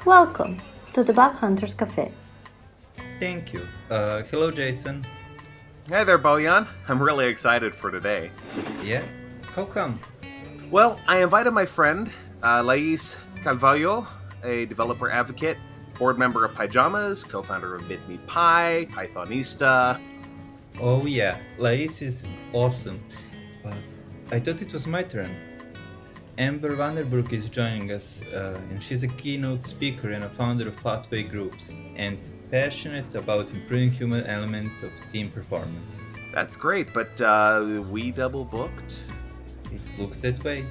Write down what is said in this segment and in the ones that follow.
Welcome to the Bug Hunters Café. Thank you. Hello, Jason. Hey there, Bojan. I'm really excited for today. Yeah? How come? Well, I invited my friend, Lais Carvalho, a developer advocate, board member of Pyjamas, co-founder of MidMe Pie, Pythonista. Oh yeah, Lais is awesome. But I thought it was my turn. Amber Vanderburg is joining us, and she's a keynote speaker and a founder of Pathway Groups, and passionate about improving human element of team performance. That's great, but we double booked? It looks that way.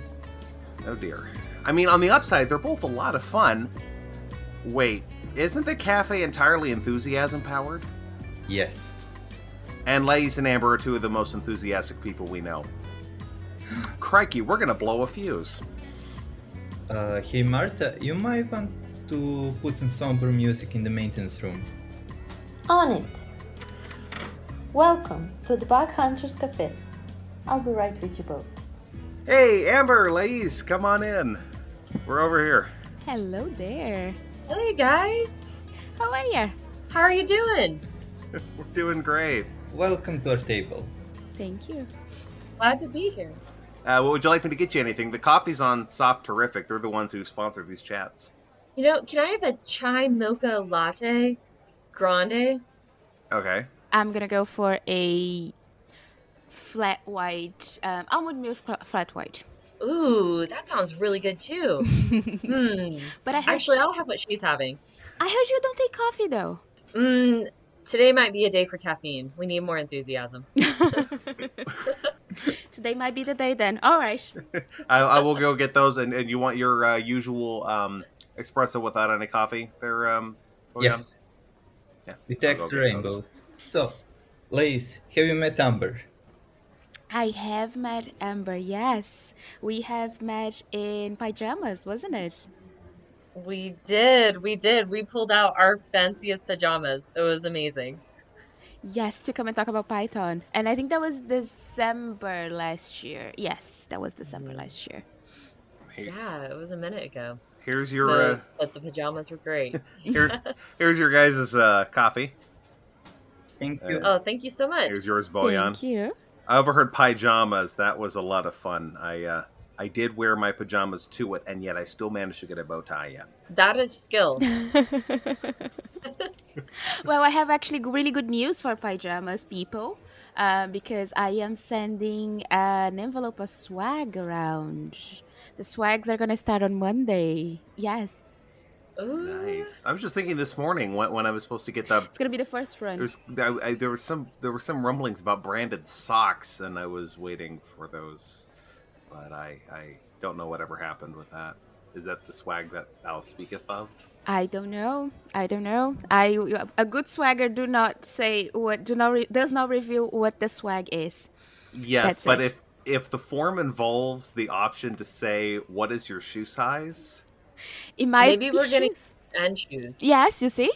Oh dear. I mean, on the upside, they're both a lot of fun. Wait, isn't the cafe entirely enthusiasm powered? Yes. And Lais and Amber are two of the most enthusiastic people we know. Crikey, we're gonna blow a fuse. Hey Marta, you might want to put some somber music in the maintenance room. On it! Welcome to the Bug Hunters Café. I'll be right with you both. Hey, Amber, Lais, come on in. We're over here. Hello there. Hey guys, How are you? how are you doing? We're doing great. Welcome to our table. Thank you. Glad to be here. What would you like me to get you anything? The coffee's on Soft Terrific. They're the ones who sponsor these chats. You know, can I have a chai mocha latte grande? Okay. I'm gonna go for a flat white, almond milk flat white. Ooh, that sounds really good too. But Actually, I'll have what she's having. I heard you don't take coffee though. Today might be a day for caffeine. We need more enthusiasm. Today might be the day then. All right. I will go get those, and you want your usual espresso without any coffee there, Bojan? Yes, Yeah. with I'll go extra get those. rainbows. So, Lais, have you met Amber? I have met Amber, yes. We have met in Pyjamas, wasn't it? We did. We pulled out our fanciest pajamas. It was amazing. Yes, to come and talk about Python. And I think that was December last year. Yes, that was December last year. Yeah, it was a minute ago. Here's your But the pajamas were great. here's your guys' coffee. Thank you. Oh, thank you so much. Here's yours, Bojan. Thank you. I overheard Pyjamas. That was a lot of fun. I did wear my pajamas to it, and yet I still managed to get a bow tie. Yeah. That is skill. Well, I have actually really good news for Pyjamas people, because I am sending an envelope of swag around. The swags are gonna start on Monday. Yes, Ooh. Nice. I was just thinking this morning when I was supposed to get the. it's gonna be the first run. There were some rumblings about branded socks, and I was waiting for those, but I don't know whatever happened with that. Is that the swag that thou speaketh of? I don't know. A good swagger does not reveal what the swag is. Yes, That's but it. if the form involves the option to say what is your shoe size, It might Maybe be we're getting shoes. and shoes. Yes, you see,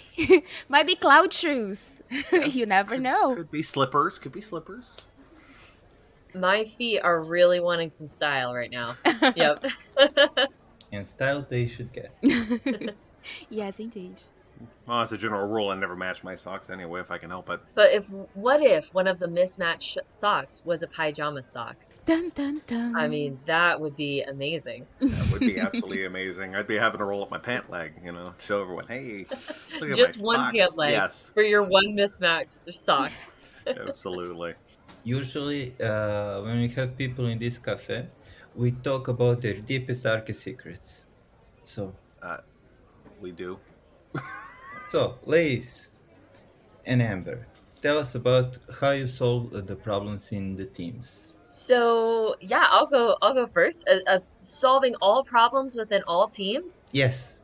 might be cloud shoes. You never know. could be slippers. My feet are really wanting some style right now. Yep. And style they should get. Yes, indeed. Well, as a general rule, I never match my socks anyway if I can help it. But what if one of the mismatched socks was a pajama sock? Dun dun dun. I mean, that would be amazing. That would be absolutely amazing. I'd be having to roll up my pant leg, show everyone, hey, look at Just my one socks. pant leg Yes, for your one mismatched sock. absolutely. Usually, when we have people in this cafe, we talk about their deepest, darkest secrets. So, We do. Lais and Amber, tell us about how you solve the problems in the teams. So yeah, I'll go first. Solving all problems within all teams. Yes.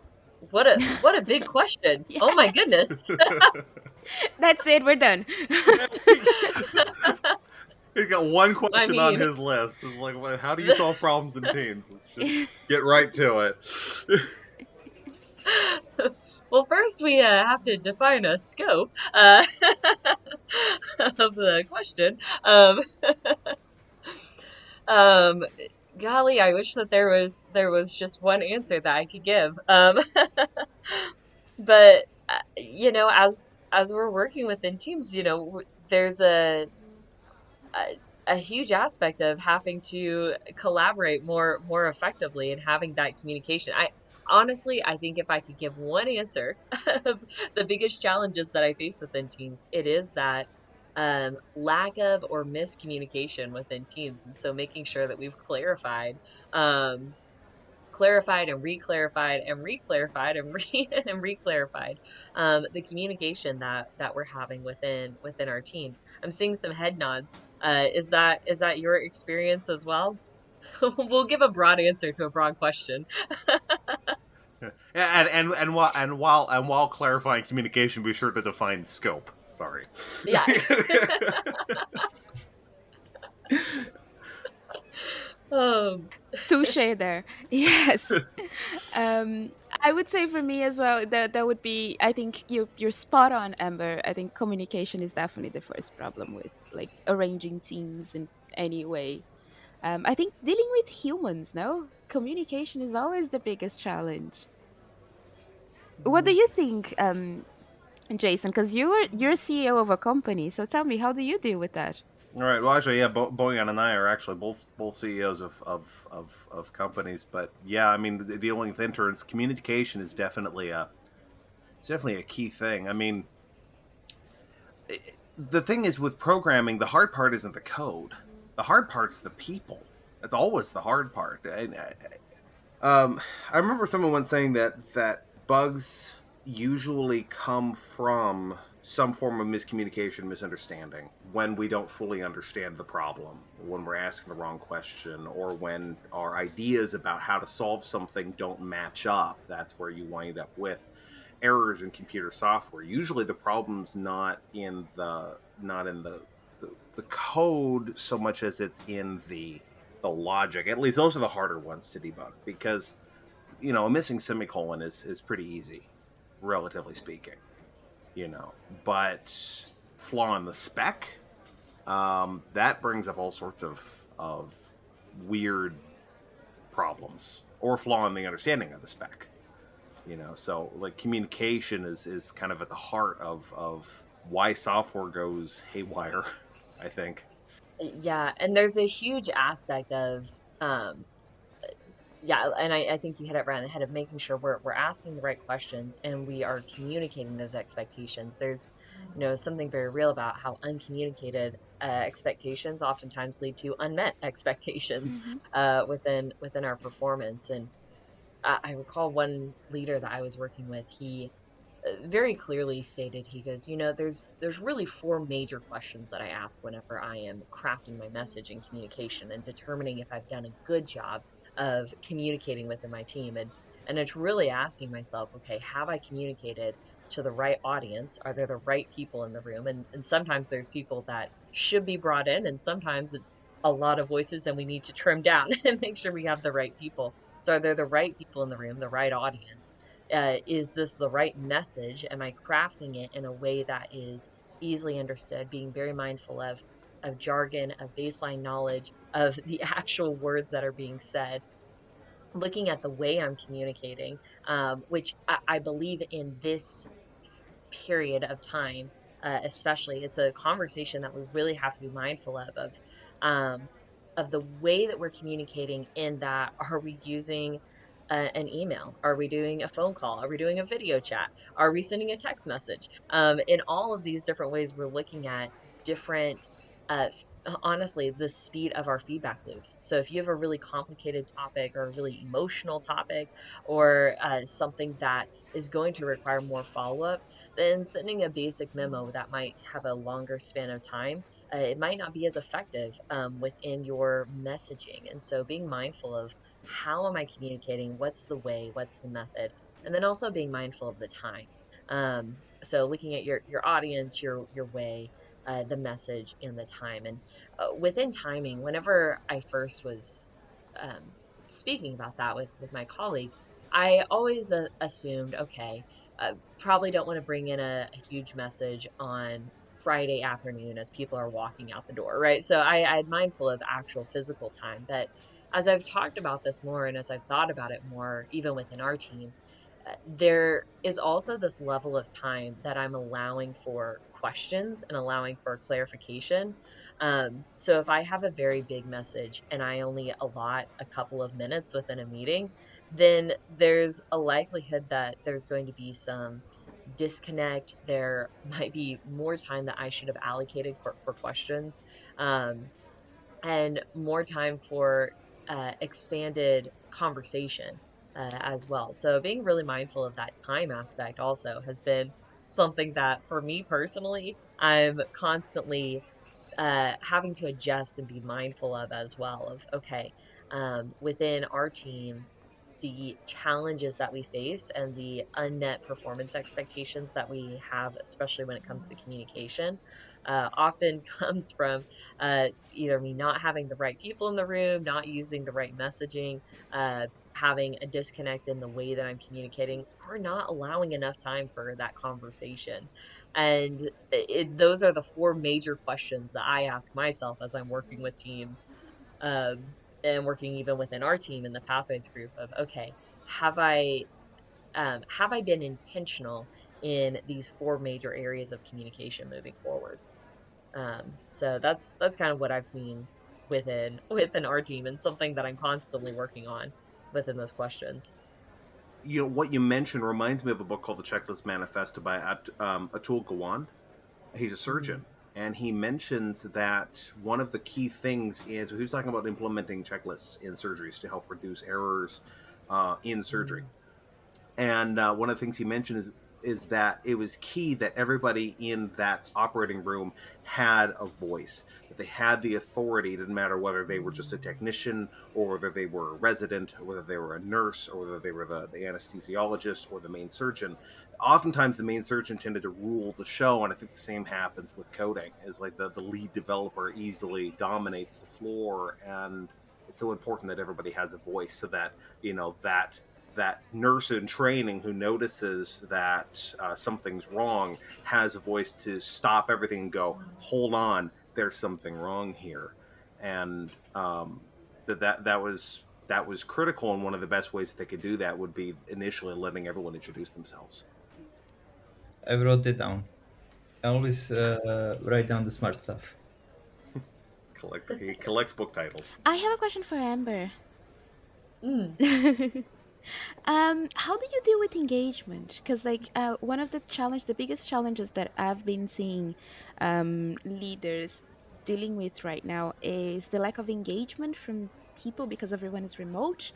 What a big question. Oh my goodness. That's it. We're done. He's got one question on mean- his list. It's like, well, how do you solve problems in teams? Let's just get right to it. Well, first we have to define a scope of the question. Golly, I wish that there was just one answer that I could give. But as we're working within teams, there's a a huge aspect of having to collaborate more effectively and having that communication. I think if I could give one answer of the biggest challenges that I face within teams, it is that lack of or miscommunication within teams. And so making sure that we've um, clarified and reclarified and reclarified and and reclarified the communication that we're having within our teams. I'm seeing some head nods. Is that your experience as well? We'll give a broad answer to a broad question. Yeah, and while clarifying communication, be sure to define scope. Sorry. Yeah. um, Touche there. Yes. Um, I would say for me as well that would be. I think you're spot on, Amber. I think communication is definitely the first problem with like arranging teams in any way. I think dealing with humans, no, communication is always the biggest challenge. What do you think, Jason? Because you're CEO of a company, so tell me, how do you deal with that? All right. Well, actually, yeah, Boyan and I are actually both CEOs of companies, but yeah, I mean, dealing with interns, communication is definitely a key thing. I mean, the thing is with programming, the hard part isn't the code. The hard part's the people. That's always the hard part. I remember someone once saying that bugs usually come from some form of miscommunication, misunderstanding, when we don't fully understand the problem, when we're asking the wrong question, or when our ideas about how to solve something don't match up. That's where you wind up with errors in computer software. Usually the problem's not in the code so much as it's in the logic. At least those are the harder ones to debug, because a missing semicolon is pretty easy, relatively speaking. But flaw in the spec, that brings up all sorts of weird problems, or flaw in the understanding of the spec. So like communication is kind of at the heart of why software goes haywire, I think. yeah, and there's a huge aspect of um, yeah, and I think you hit it right on the head of making sure we're asking the right questions and we are communicating those expectations. There's, something very real about how uncommunicated expectations oftentimes lead to unmet expectations Hmm. within our performance. And I recall one leader that I was working with. He very clearly stated, he goes, there's really four major questions that I ask whenever I am crafting my message and communication and determining if I've done a good job of communicating within my team. And it's really asking myself, okay, have I communicated to the right audience? Are there the right people in the room? And sometimes there's people that should be brought in, and sometimes it's a lot of voices and we need to trim down and make sure we have the right people. So are there the right people in the room, the right audience? Is this the right message? Am I crafting it in a way that is easily understood, being very mindful of jargon, of baseline knowledge, of the actual words that are being said, looking at the way I'm communicating, which I believe in this period of time, especially, it's a conversation that we really have to be mindful um, of the way that we're communicating. In that, are we using an email? Are we doing a phone call? Are we doing a video chat? Are we sending a text message? In all of these different ways, we're looking at different. Honestly, the speed of our feedback loops. So if you have a really complicated topic or a really emotional topic, or something that is going to require more follow-up, then sending a basic memo that might have a longer span of time, it might not be as effective within your messaging. And so being mindful of how am I communicating, what's the way, what's the method, and then also being mindful of the time. So looking at your audience, your way, the message, and the time. And within timing, whenever I first was um, speaking about that with my colleague, I always assumed, okay, probably don't want to bring in a huge message on Friday afternoon as people are walking out the door, right? So I'm mindful of actual physical time. But as I've talked about this more and as I've thought about it more, even within our team, there is also this level of time that I'm allowing for questions and allowing for clarification. So if I have a very big message and I only allot a couple of minutes within a meeting, then there's a likelihood that there's going to be some disconnect. There might be more time that I should have allocated for questions. Um, and more time for expanded conversation as well. So being really mindful of that time aspect also has been something that for me personally, I'm constantly having to adjust and be mindful of as well. Of okay, within our team, the challenges that we face and the unmet performance expectations that we have, especially when it comes to communication, often comes from either me not having the right people in the room, not using the right messaging, having a disconnect in the way that I'm communicating, or not allowing enough time for that conversation. And those are the four major questions that I ask myself as I'm working with teams, and working even within our team in the Pathways group of, okay, have I been intentional in these four major areas of communication moving forward? So that's kind of what I've seen within our team and something that I'm constantly working on within those questions. You know, what you mentioned reminds me of a book called The Checklist Manifesto by Atul Gawande. He's a Mhm. surgeon, and he mentions that one of the key things is he was talking about implementing checklists in surgeries to help reduce errors in surgery. Mm. And one of the things he mentioned is that it was key that everybody in that operating room had a voice, that they had the authority. It didn't matter whether they were just a technician or whether they were a resident or whether they were a nurse or whether they were the anesthesiologist or the main surgeon. Oftentimes the main surgeon tended to rule the show, and I think the same happens with coding, is like the lead developer easily dominates the floor. And it's so important that everybody has a voice, so that that nurse in training who notices that something's wrong has a voice to stop everything and go, hold on, there's something wrong here. And that was critical, and one of the best ways that they could do that would be initially letting everyone introduce themselves. I wrote it down. I always write down the smart stuff. He collects book titles. I have a question for Amber. Mm. How do you deal with engagement? Because like one of the biggest challenges that I've been seeing leaders dealing with right now is the lack of engagement from people because everyone is remote,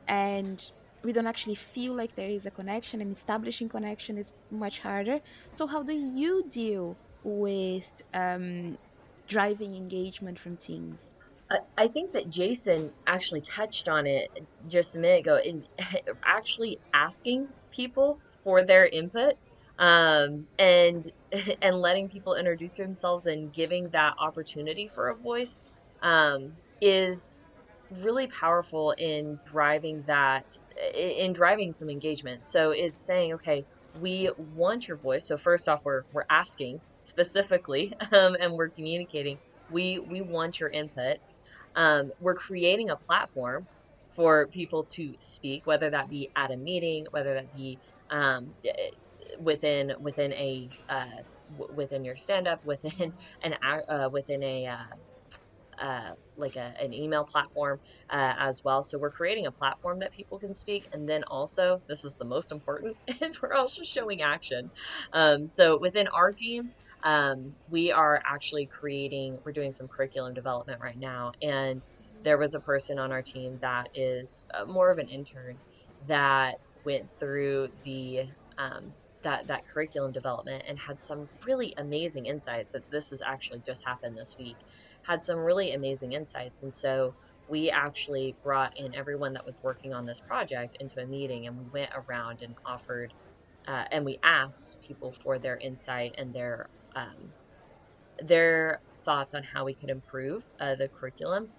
and we don't actually feel like there is a connection, and establishing connection is much harder. So how do you deal with driving engagement from teams? I think that Jason actually touched on it just a minute ago in actually asking people for their input, and and letting people introduce themselves and giving that opportunity for a voice, is really powerful in driving in driving some engagement. So it's saying, okay, we want your voice. So first off, we're asking specifically, and we're communicating. We want your input. We're creating a platform for people to speak, whether that be at a meeting, whether that be within a within your stand up, within within a like an email platform as well. So we're creating a platform that people can speak. And then also, this is the most important, is we're also showing action. So within our team, we are actually we're doing some curriculum development right now. And there was a person on our team that is more of an intern that went through that curriculum development and had some really amazing insights. That this has actually just happened this week, had some really amazing insights. And so we actually brought in everyone that was working on this project into a meeting, and we went around and offered and we asked people for their insight and their thoughts on how we could improve the curriculum.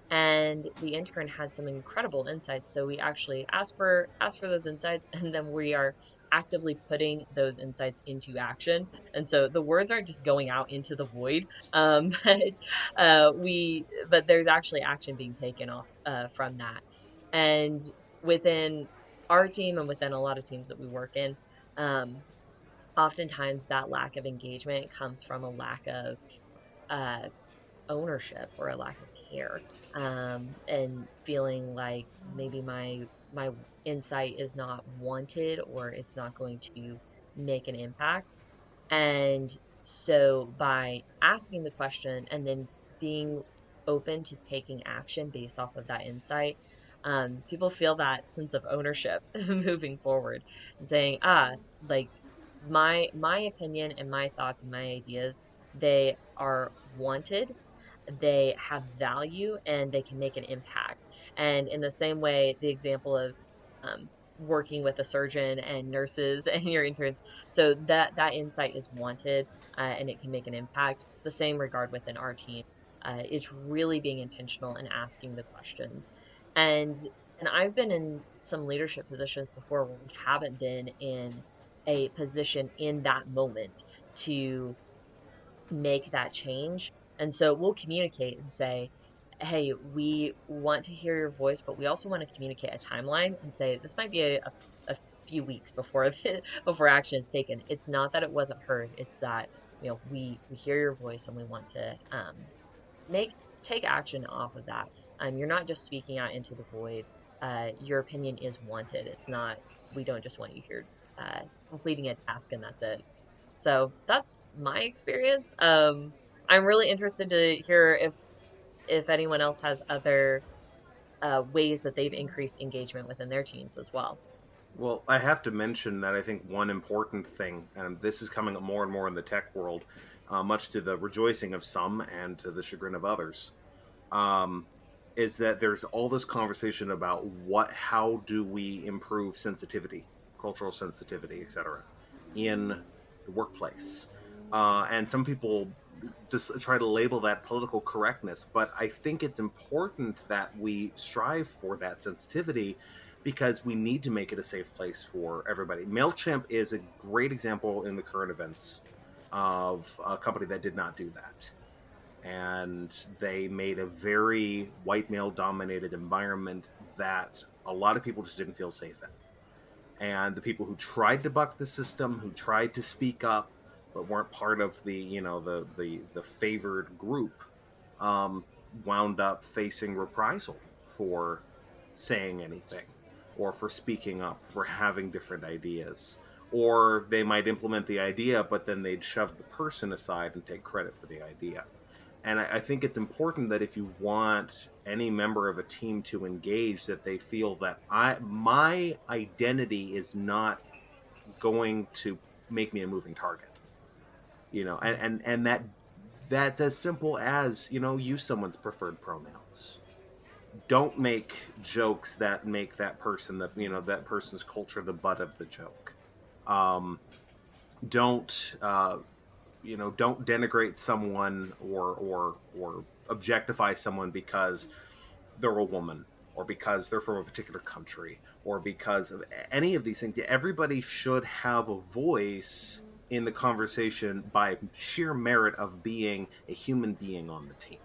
And the intern had some incredible insights. So we actually asked for those insights, and then we are actively putting those insights into action. And so the words aren't just going out into the void, but but there's actually action being taken off from that. And within our team and within a lot of teams that we work in, oftentimes that lack of engagement comes from a lack of uh, ownership or a lack of care, and feeling like maybe my insight is not wanted or it's not going to make an impact. And so by asking the question and then being open to taking action based off of that insight, people feel that sense of ownership moving forward and saying, like my opinion and my thoughts and my ideas, they are wanted, they have value, and they can make an impact. And in the same way, the example of working with a surgeon and nurses and your interns, so that insight is wanted, and it can make an impact. The same regard within our team. It's really being intentional and asking the questions. And and I've been in some leadership positions before where we haven't been in a position in that moment to make that change. And so we'll communicate and say, hey, we want to hear your voice, but we also want to communicate a timeline and say this might be a few weeks before before action is taken. It's not that it wasn't heard, it's that, we hear your voice and we want to make take action off of that. You're not just speaking out into the void. Your opinion is wanted. It's not, we don't just want you here completing a task and that's it. So that's my experience. I'm really interested to hear if anyone else has other ways that they've increased engagement within their teams as well. Well, I have to mention that I think one important thing, and this is coming up more and more in the tech world, much to the rejoicing of some and to the chagrin of others, um, is that there's all this conversation about how do we improve sensitivity, cultural sensitivity, etc., in the workplace. And some people just try to label that political correctness, but I think it's important that we strive for that sensitivity because we need to make it a safe place for everybody. MailChimp is a great example in the current events of a company that did not do that. And they made a very white male dominated environment that a lot of people just didn't feel safe in. And the people who tried to buck the system, who tried to speak up, but weren't part of the favored group, um, wound up facing reprisal for saying anything, or for speaking up, for having different ideas. Or they might implement the idea, but then they'd shove the person aside and take credit for the idea. And I think it's important that if you want any member of a team to engage, that they feel that my identity is not going to make me a moving target. And that's as simple as, use someone's preferred pronouns. Don't make jokes that make that person's culture the butt of the joke. Um, don't denigrate someone or objectify someone because they're a woman, or because they're from a particular country, or because of any of these things. Everybody should have a voice in the conversation by sheer merit of being a human being on the team.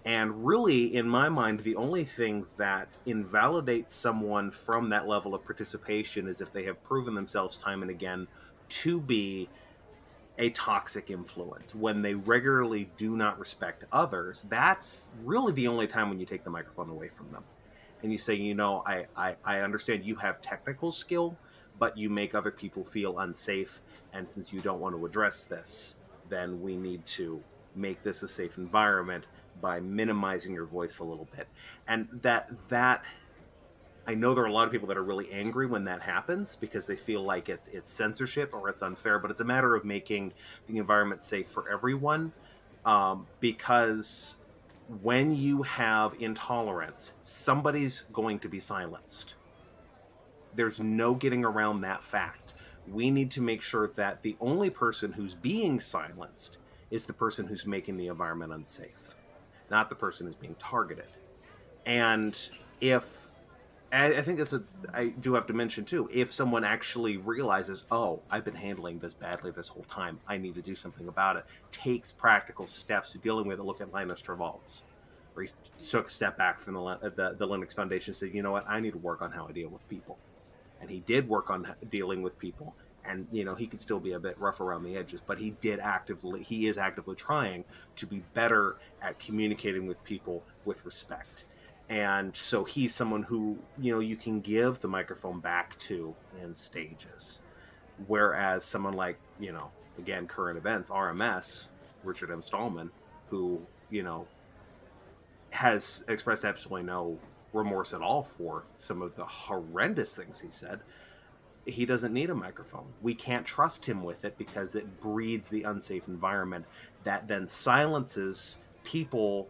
And really, in my mind, the only thing that invalidates someone from that level of participation is if they have proven themselves time and again to be a toxic influence. When they regularly do not respect others, that's really the only time when you take the microphone away from them. And you say, I understand you have technical skill, but you make other people feel unsafe. And since you don't want to address this, then we need to make this a safe environment by minimizing your voice a little bit. And that I know there are a lot of people that are really angry when that happens because they feel like it's censorship or it's unfair, but it's a matter of making the environment safe for everyone. Because when you have intolerance, somebody's going to be silenced. There's no getting around that fact. We need to make sure that the only person who's being silenced is the person who's making the environment unsafe, not the person who's being targeted. And I think I do have to mention too, if someone actually realizes, oh, I've been handling this badly this whole time, I need to do something about it, takes practical steps to dealing with it. Look at Linus Torvalds, where he took a step back from the Linux Foundation and said, you know what, I need to work on how I deal with people. and he did work on dealing with people. And he could still be a bit rough around the edges, but he is actively trying to be better at communicating with people with respect. And so he's someone who you can give the microphone back to in stages, whereas someone like again, current events, RMS, Richard M. Stallman, who has expressed absolutely no remorse at all for some of the horrendous things he said. He doesn't need a microphone. We can't trust him with it because it breeds the unsafe environment that then silences people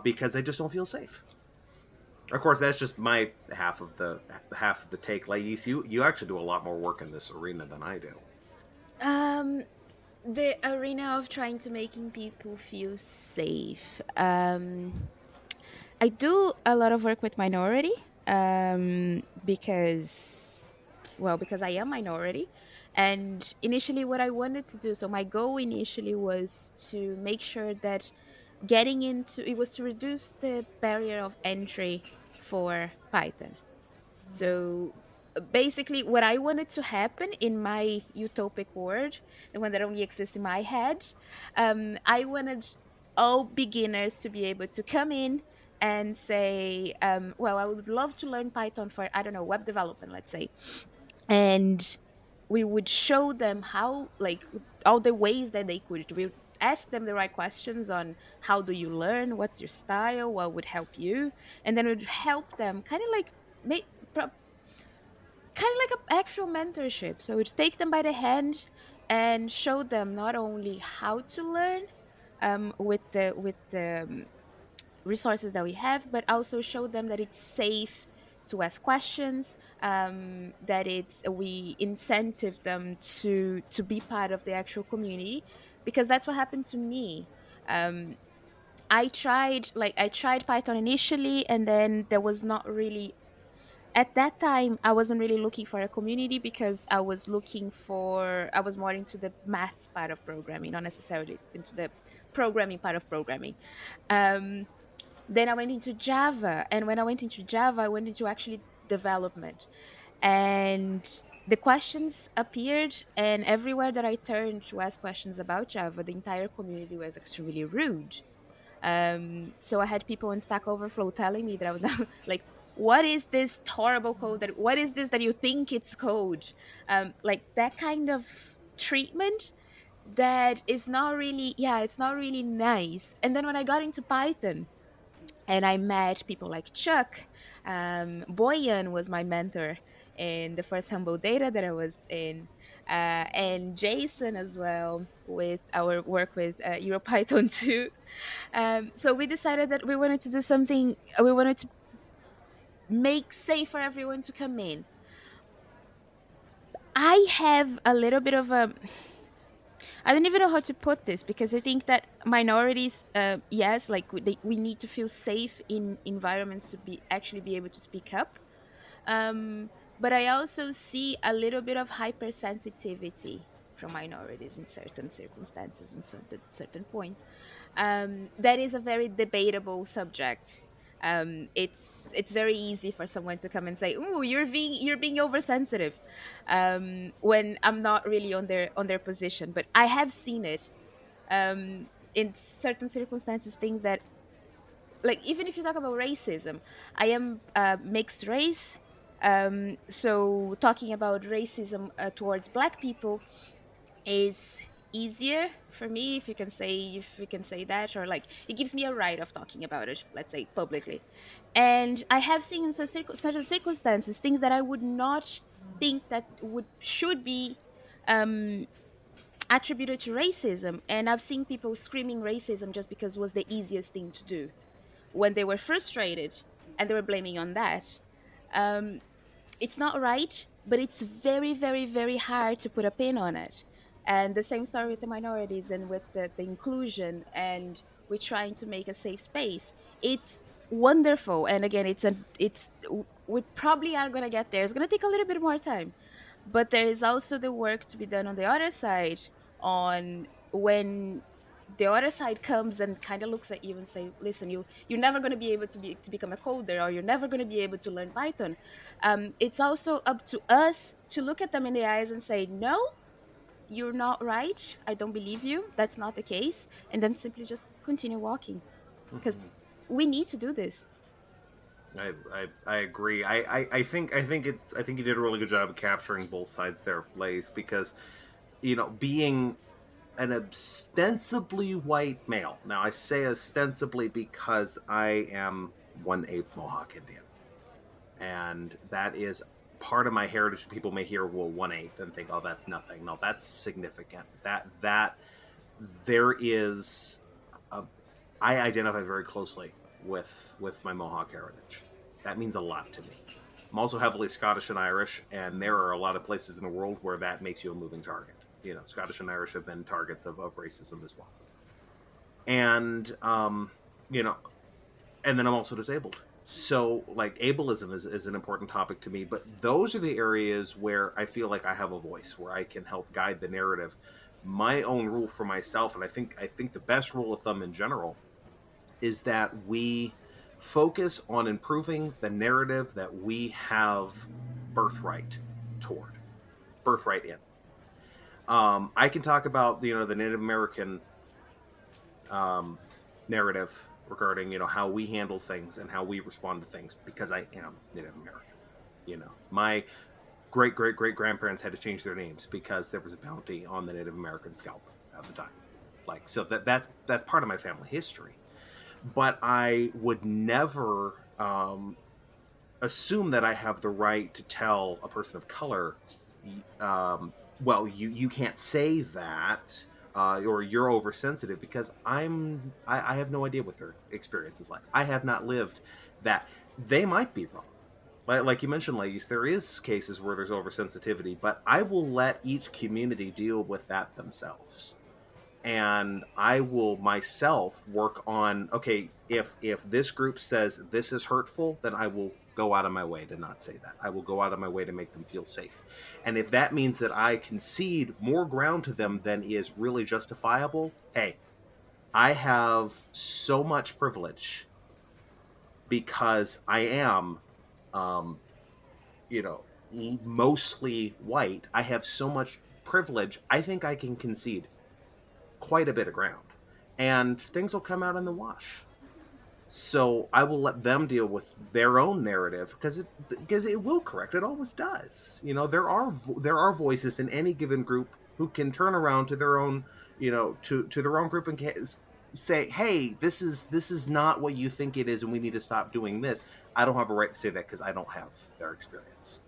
because they just don't feel safe. Of course, that's just my half of the take. Lais, you actually do a lot more work in this arena than I do. The arena of trying to making people feel safe. I do a lot of work with minority because I am minority. And initially what I wanted to do, so my goal initially was to make sure that it was to reduce the barrier of entry for Python. So basically what I wanted to happen in my utopic world, the one that only exists in my head, I wanted all beginners to be able to come in and say, well, I would love to learn Python for, I don't know, web development, let's say. And we would show them how, like, all the ways that they could. We would ask them the right questions on how do you learn, what's your style, what would help you, and then we'd help them kind of like an actual mentorship. So we'd take them by the hand and show them not only how to learn with the resources that we have, but also show them that it's safe to ask questions, that we incentive them to be part of the actual community, because that's what happened to me. I tried Python initially, and then there was not really, at that time I wasn't really looking for a community because I was more into the maths part of programming, not necessarily into the programming part of programming. Then I went into Java, and when I went into Java, I went into actually development, and the questions appeared, and everywhere that I turned to ask questions about Java, the entire community was extremely rude. So I had people on Stack Overflow telling me that I was like, what is this horrible code? What is this that you think it's code? Like that kind of treatment that is not really, it's not really nice. And then when I got into Python, and I met people like Chuck. Boyan was my mentor in the first Humble Data that I was in, and Jason as well with our work with EuroPython 2. So we decided that we wanted to do something. We wanted to make safe for everyone to come in. I have a little bit of a, I don't even know how to put this, because I think that minorities, yes, like we need to feel safe in environments to be able to speak up. But I also see a little bit of hypersensitivity from minorities in certain circumstances and certain points. That is a very debatable subject. It's very easy for someone to come and say, "Ooh, you're being oversensitive," when I'm not really on their position. But I have seen it in certain circumstances, things that, like, even if you talk about racism, I am mixed race. So talking about racism towards Black people is easier for me, if we can say that, or like it gives me a right of talking about it, let's say, publicly. And I have seen in certain circumstances things that I would not think that should be attributed to racism, and I've seen people screaming racism just because it was the easiest thing to do when they were frustrated, and they were blaming on that. It's not right, but it's very, very, very hard to put a pin on it. And the same story with the minorities and with the inclusion, and we're trying to make a safe space. It's wonderful, and again, we probably are going to get there. It's going to take a little bit more time, but there is also the work to be done on the other side, on when the other side comes and kind of looks at you and say, listen, you're never going to be able to become a coder, or you're never going to be able to learn Python. It's also up to us to look at them in the eyes and say, no, you're not right, I don't believe you, that's not the case, and then simply just continue walking, because we need to do this. I agree. I think you did a really good job of capturing both sides there, Lais, because being an ostensibly white male. Now I say ostensibly because I am 1/8 Mohawk Indian, and that is part of my heritage. People may hear 1/8 and think, oh, that's nothing. No, that's significant. That there is I identify very closely with my Mohawk heritage. That means a lot to me. I'm also heavily Scottish and Irish, and there are a lot of places in the world where that makes you a moving target. Scottish and Irish have been targets of racism as well. And and then I'm also disabled. So, like, ableism is an important topic to me, but those are the areas where I feel like I have a voice, where I can help guide the narrative. My own rule for myself, and I think the best rule of thumb in general, is that we focus on improving the narrative that we have birthright in. I can talk about the Native American narrative regarding how we handle things and how we respond to things, because I am Native American. My great grandparents had to change their names because there was a bounty on the Native American scalp at the time. Like, so that's part of my family history. But I would never assume that I have the right to tell a person of color, well, you can't say that, or you're oversensitive, because I have no idea what their experience is like. I have not lived that. They might be wrong. Like you mentioned, Lais, there is cases where there's oversensitivity, but I will let each community deal with that themselves. And I will myself work on, okay, if this group says this is hurtful, then I will go out of my way to not say that. I will go out of my way to make them feel safe. And if that means that I concede more ground to them than is really justifiable, hey, I have so much privilege because I am, mostly white. I have so much privilege. I think I can concede quite a bit of ground, and things will come out in the wash. So I will let them deal with their own narrative, because it will correct. It always does. There are voices in any given group who can turn around to their own to their own group and say, hey, this is not what you think it is, and we need to stop doing this. I don't have a right to say that because I don't have their experience,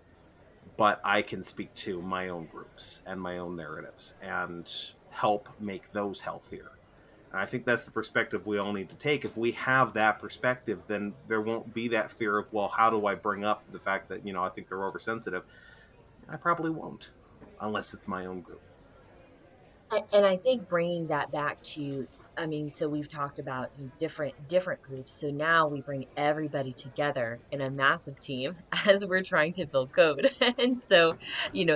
but I can speak to my own groups and my own narratives and help make those healthier. And I think that's the perspective we all need to take. If we have that perspective, then there won't be that fear of, well, how do I bring up the fact that, I think they're oversensitive? I probably won't, unless it's my own group. And I think bringing that back to, so we've talked about different groups. So now we bring everybody together in a massive team as we're trying to build code. And so,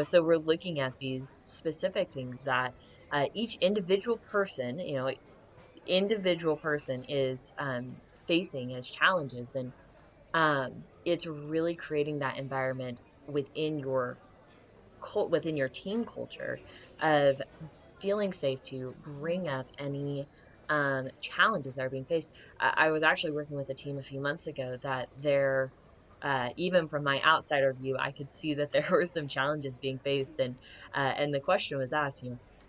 so we're looking at these specific things that each individual person is facing as challenges. And it's really creating that environment within your team culture of feeling safe to bring up any challenges that are being faced. I was actually working with a team a few months ago that even from my outsider view, I could see that there were some challenges being faced, and the question was asked,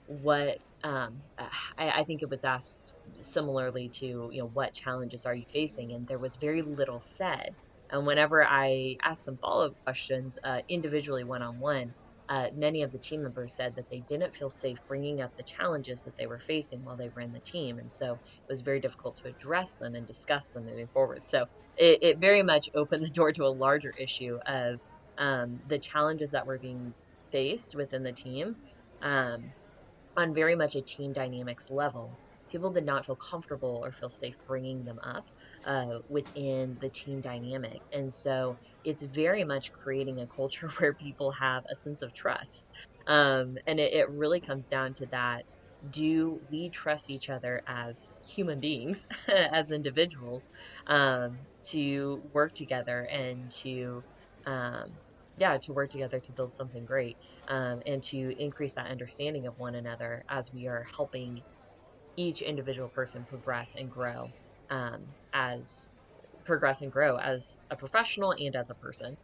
what I think it was asked similarly to, what challenges are you facing, and there was very little said. And whenever I asked some follow-up questions, individually one-on-one, many of the team members said that they didn't feel safe bringing up the challenges that they were facing while they were in the team. And so it was very difficult to address them and discuss them moving forward. So it very much opened the door to a larger issue of the challenges that were being faced within the team, on very much a team dynamics level. People did not feel comfortable or feel safe bringing them up within the team dynamic. And so it's very much creating a culture, where people have a sense of trust. And it really comes down to that do we trust each other as human beings, as individuals, to work together and to, um, yeah, to work together to build something great, and to increase that understanding of one another as we are helping each individual person as progress and grow as a professional and as a person.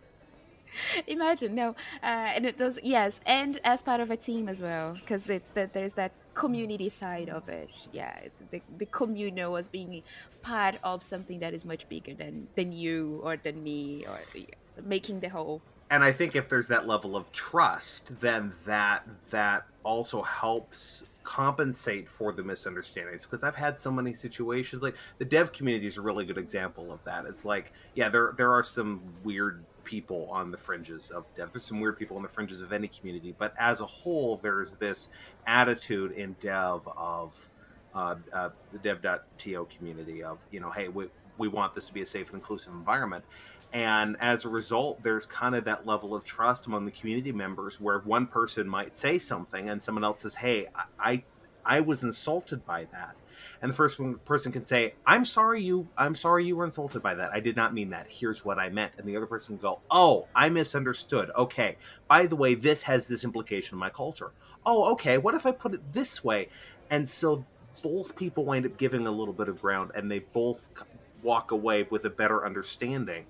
Imagine, no, and it does, yes, and as part of a team as well, because it's that there's that community side of it. Yeah, the communal as being part of something that is much bigger than you or than me, or yeah, making the whole. And I think if there's that level of trust, then that also helps compensate for the misunderstandings. Because I've had so many situations, like the dev community is a really good example of that. It's like, yeah, there are some weird people on the fringes of dev. There's some weird people on the fringes of any community, but as a whole, there's this attitude in dev of the dev.to community of, hey, we want this to be a safe and inclusive environment. And as a result, there's kind of that level of trust among the community members where one person might say something and someone else says, hey, I was insulted by that. And the first person can say, I'm sorry you were insulted by that. I did not mean that. Here's what I meant. And the other person can go, oh, I misunderstood. Okay. By the way, this has this implication in my culture. Oh, okay. What if I put it this way? And so both people wind up giving a little bit of ground, and they both walk away with a better understanding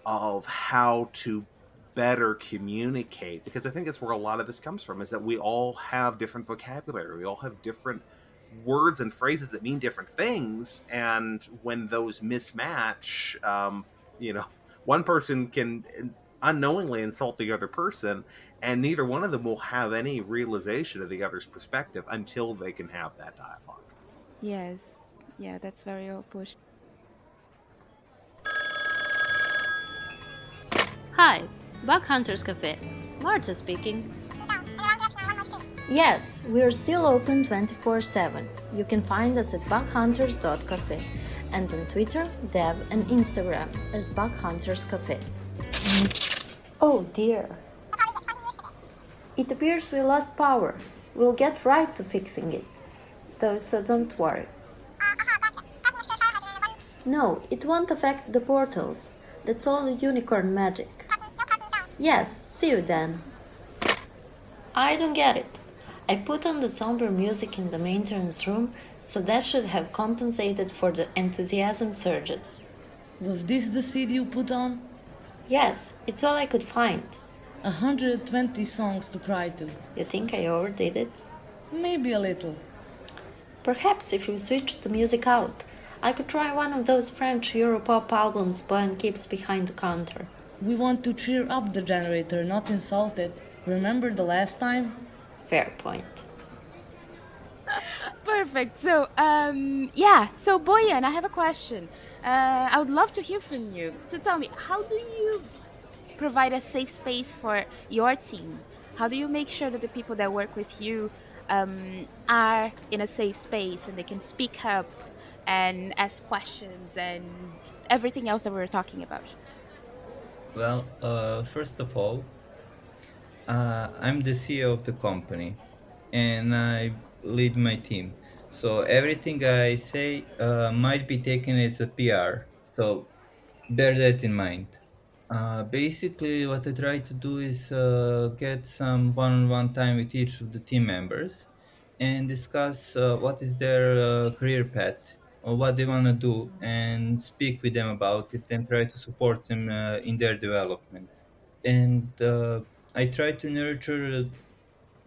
of how to better communicate, because I think that's where a lot of this comes from, is that we all have different vocabulary, we all have different words and phrases that mean different things, and when those mismatch, one person can unknowingly insult the other person, and neither one of them will have any realization of the other's perspective until they can have that dialogue. Yes, yeah, that's very well pushed. Hi, Bug Hunters Café. Marta speaking. Yes, we're still open 24/7. You can find us at bughunters.cafe and on Twitter, Dev, and Instagram as Bug Hunters Café. Oh dear. It appears we lost power. We'll get right to fixing it. Though, so don't worry. No, it won't affect the portals. That's all unicorn magic. Yes, see you then. I don't get it. I put on the somber music in the maintenance room, so that should have compensated for the enthusiasm surges. Was this the CD you put on? Yes, it's all I could find. 120 songs to cry to. You think I overdid it? Maybe a little. Perhaps if you switched the music out, I could try one of those French Europop albums Boyan keeps behind the counter. We want to cheer up the generator, not insult it. Remember the last time? Fair point. Perfect. So, yeah. So, Boyan, I have a question. I would love to hear from you. So, tell me, how do you provide a safe space for your team? How do you make sure that the people that work with you are in a safe space and they can speak up and ask questions and everything else that we were talking about? Well, first of all, I'm the CEO of the company, and I lead my team. So everything I say might be taken as a PR. So bear that in mind. Basically, what I try to do is get some one-on-one time with each of the team members and discuss what is their career path or what they want to do, and speak with them about it and try to support them in their development. And I try to nurture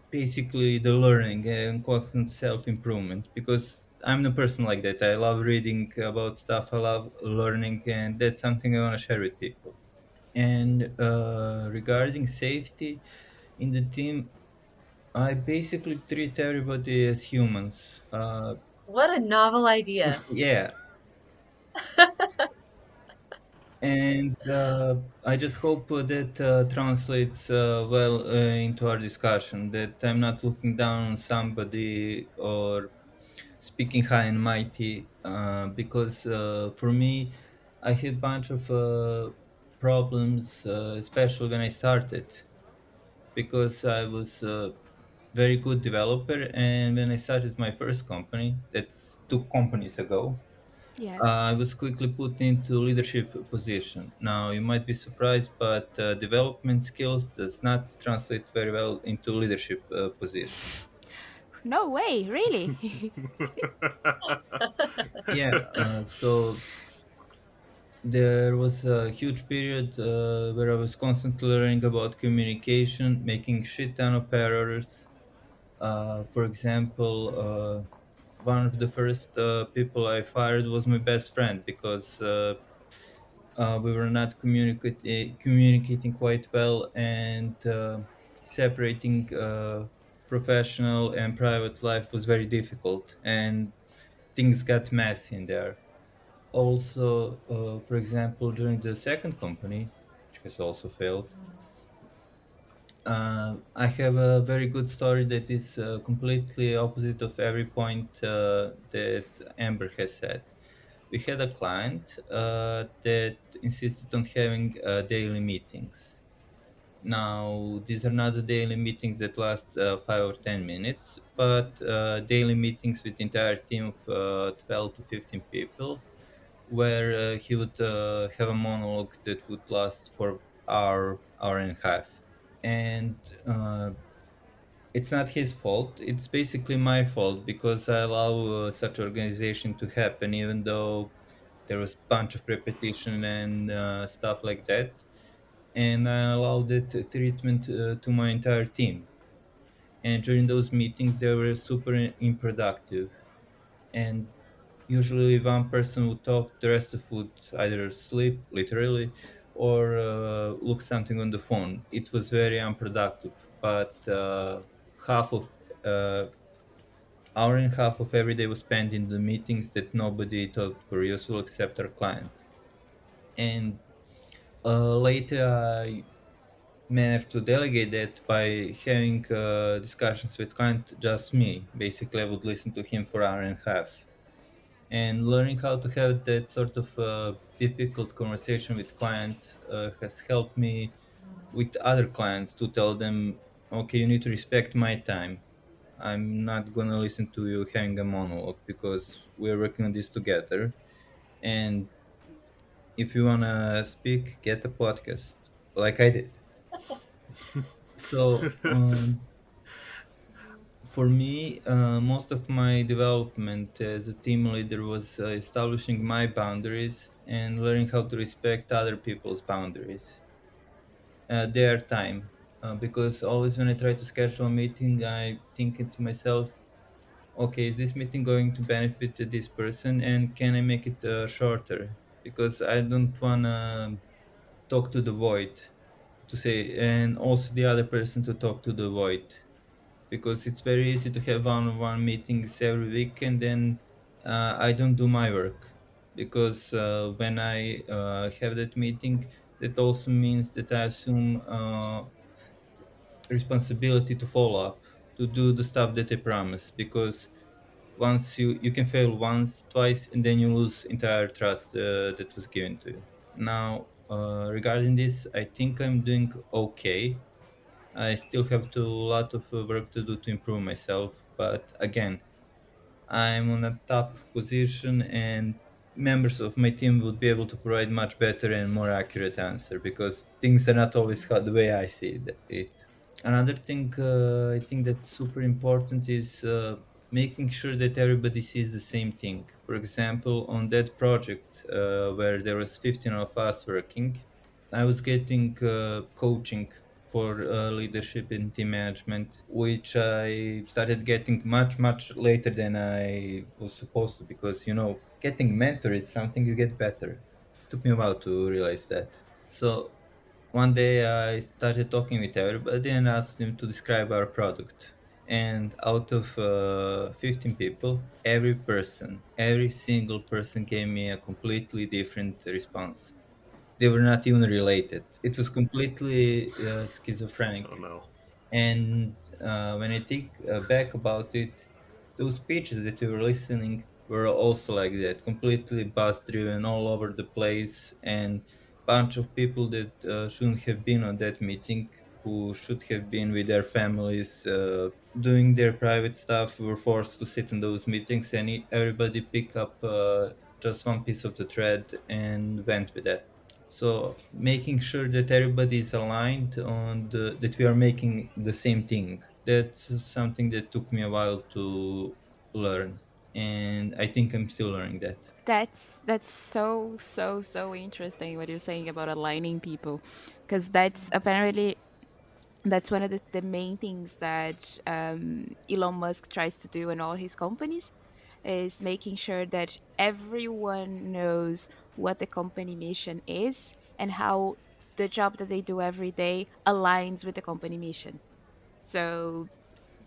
basically the learning and constant self-improvement, because I'm a person like that. I love reading about stuff, I love learning, and that's something I want to share with people. And regarding safety in the team, I basically treat everybody as humans. What a novel idea. Yeah, and I just hope that translates well into our discussion. That I'm not looking down on somebody or speaking high and mighty, because for me, I had a bunch of problems, especially when I started, because I was very good developer, and when I started my first company, that's 2 companies ago, Yes. I was quickly put into leadership position. Now you might be surprised, but development skills does not translate very well into leadership position. No way, really? Yeah, so there was a huge period where I was constantly learning about communication, making shit ton of errors. For example, one of the first people I fired was my best friend because we were not communicating quite well, and separating professional and private life was very difficult, and things got messy in there. Also, for example, during the second company, which has also failed, I have a very good story that is completely opposite of every point that Amber has said. We had a client that insisted on having daily meetings. Now, these are not the daily meetings that last 5 or 10 minutes, but daily meetings with the entire team of 12 to 15 people, where he would have a monologue that would last for hour and a half. And it's not his fault. It's basically my fault because I allow such organization to happen, even though there was bunch of repetition and stuff like that. And I allowed that treatment to my entire team. And during those meetings, they were super unproductive. And usually, one person would talk, the rest of would either sleep, literally, or look something on the phone. It was very unproductive. But half of uh, hour and a half of every day was spent in the meetings that nobody thought were useful except our client. And later, I managed to delegate that by having discussions with client, just me. Basically, I would listen to him for hour and a half. And learning how to have that sort of difficult conversation with clients has helped me with other clients to tell them, okay, you need to respect my time. I'm not gonna listen to you having a monologue because we're working on this together. And if you wanna speak, get a podcast, like I did. So for me, most of my development as a team leader was establishing my boundaries and learning how to respect other people's boundaries, their time. Because always when I try to schedule a meeting, I thinking to myself, okay, is this meeting going to benefit this person, and can I make it shorter? Because I don't wanna talk to the void, to say, and also the other person to talk to the void, because it's very easy to have one-on-one meetings every week, and then I don't do my work, because when I have that meeting, that also means that I assume responsibility to follow up, to do the stuff that I promise, because once you can fail once, twice, and then you lose entire trust that was given to you. Now, regarding this, I think I'm doing okay. I still have to a lot of work to do to improve myself, but again, I'm on a top position, and members of my team would be able to provide much better and more accurate answer, because things are not always how the way I see it. Another thing I think that's super important is making sure that everybody sees the same thing. For example, on that project where there was 15 of us working, I was getting coaching for leadership and team management, which I started getting much later than I was supposed to, because getting mentor is something you get better. Took me a while to realize that. So one day I started talking with everybody and asked them to describe our product. And out of 15 people, every single person gave me a completely different response. They were not even related. It was completely Oh schizophrenic. no. And when I think back about it, those speeches that we were listening were also like that, completely buzz driven, all over the place, and bunch of people that shouldn't have been on that meeting, who should have been with their families. doing their private stuff were forced to sit in those meetings, and everybody pick up just one piece of the thread and went with that. So making sure that everybody is aligned on that we are making the same thing. That's something that took me a while to learn, and I think I'm still learning that. That's so interesting what you're saying about aligning people, because that's apparently that's one of the main things that Elon Musk tries to do in all his companies, is making sure that everyone knows what the company mission is and how the job that they do every day aligns with the company mission. So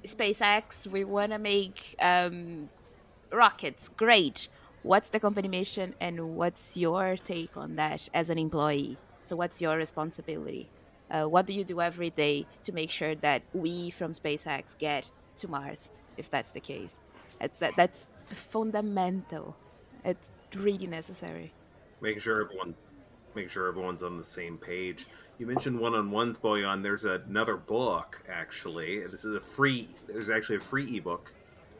SpaceX, we want to make rockets. Great. What's the company mission and what's your take on that as an employee? So, what's your responsibility? What do you do every day to make sure that we from SpaceX get to Mars, if that's the case? That's fundamental. It's really necessary. Making sure everyone's on the same page. You mentioned one-on-ones, Boyan. There's another book actually. There's actually a free ebook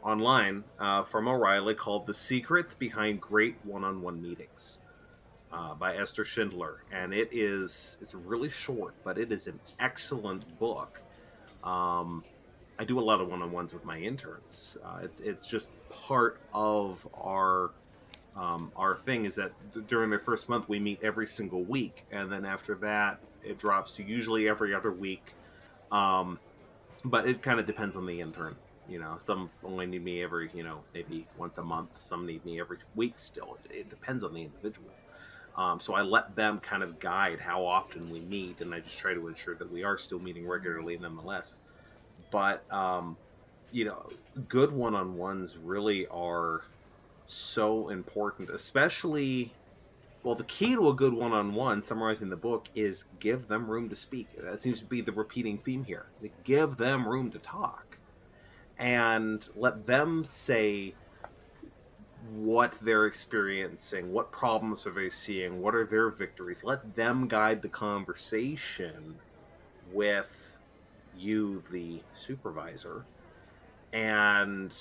online from O'Reilly called "The Secrets Behind Great One-on-One Meetings" by Esther Schindler, and it's really short, but it is an excellent book. I do a lot of one-on-ones with my interns. It's just part of our thing is that during their first month we meet every single week, and then after that it drops to usually every other week. But it kind of depends on the intern. Some only need me every maybe once a month. Some need me every week. Still, it depends on the individual. So I let them kind of guide how often we meet, and I just try to ensure that we are still meeting regularly nonetheless. But good one-on-ones really are so important, especially, well, the key to a good one-on-one, summarizing the book, is give them room to speak. That seems to be the repeating theme here. Give them room to talk and let them say what they're experiencing, what problems are they seeing, what are their victories. Let them guide the conversation with you, the supervisor, and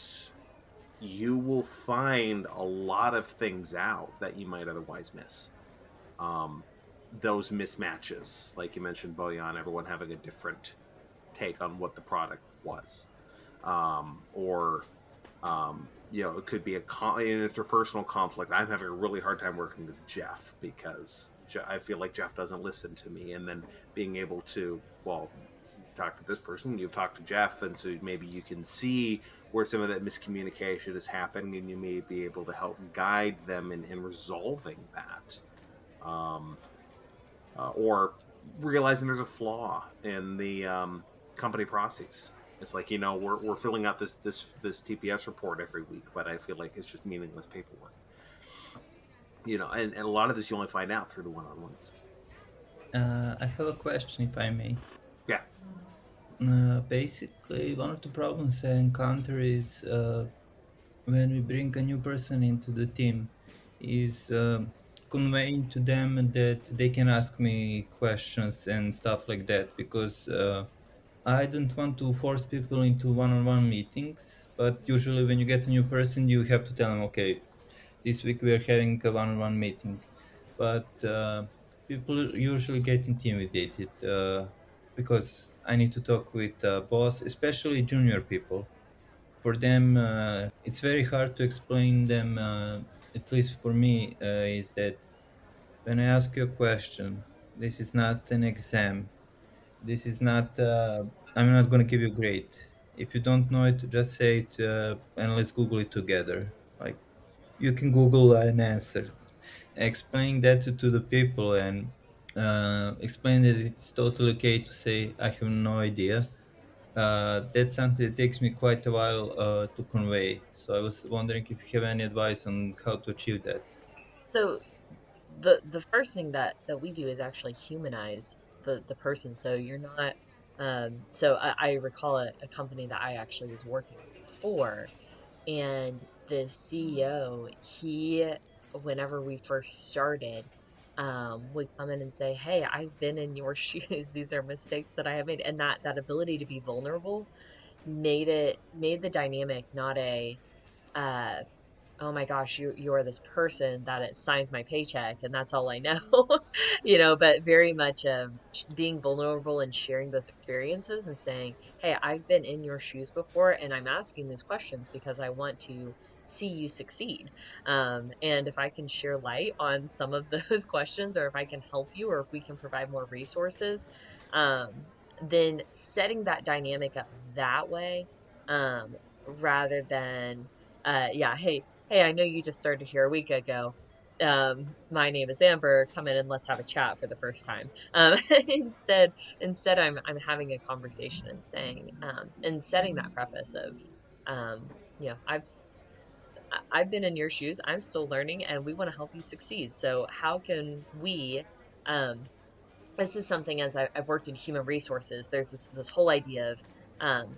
you will find a lot of things out that you might otherwise miss. Those mismatches, like you mentioned, Boyan, everyone having a different take on what the product was. It could be an interpersonal conflict. I'm having a really hard time working with Jeff because I feel like Jeff doesn't listen to me, and then being able to, well, talk to this person, you've talked to Jeff, and so maybe you can see where some of that miscommunication is happening, and you may be able to help guide them in resolving that, or realizing there's a flaw in the company process. It's like, we're filling out this TPS report every week, but I feel like it's just meaningless paperwork. And a lot of this you only find out through the one-on-ones. I have a question, if I may. Yeah. Basically, one of the problems I encounter is when we bring a new person into the team is conveying to them that they can ask me questions and stuff like that, because I don't want to force people into one-on-one meetings, but usually when you get a new person, you have to tell them, okay, this week we are having a one-on-one meeting. But people usually get intimidated because I need to talk with boss, especially junior people. For them, it's very hard to explain them, at least for me, is that when I ask you a question, this is not an exam. This is not, I'm not going to give you a grade. If you don't know it, just say it and let's Google it together. Like, you can Google an answer. Explain that to the people and explain that it's totally okay to say, I have no idea. That's something that takes me quite a while to convey. So I was wondering if you have any advice on how to achieve that. So the first thing that we do is actually humanize the person. So you're not I recall a company that I actually was working for, and the CEO, he, whenever we first started, would come in and say, "Hey, I've been in your shoes. These are mistakes that I have made," and that ability to be vulnerable made the dynamic not a uh oh my gosh, you're this person that it signs my paycheck and that's all I know, but very much being vulnerable and sharing those experiences and saying, hey, I've been in your shoes before and I'm asking these questions because I want to see you succeed. And if I can share light on some of those questions, or if I can help you, or if we can provide more resources, um, then setting that dynamic up that way, rather than, yeah, hey, I know you just started here a week ago. My name is Amber. Come in and let's have a chat for the first time. Instead, I'm having a conversation and saying, and setting that preface of, I've been in your shoes. I'm still learning, and we want to help you succeed. So how can we, um, this is something, as I've worked in human resources, there's this whole idea of,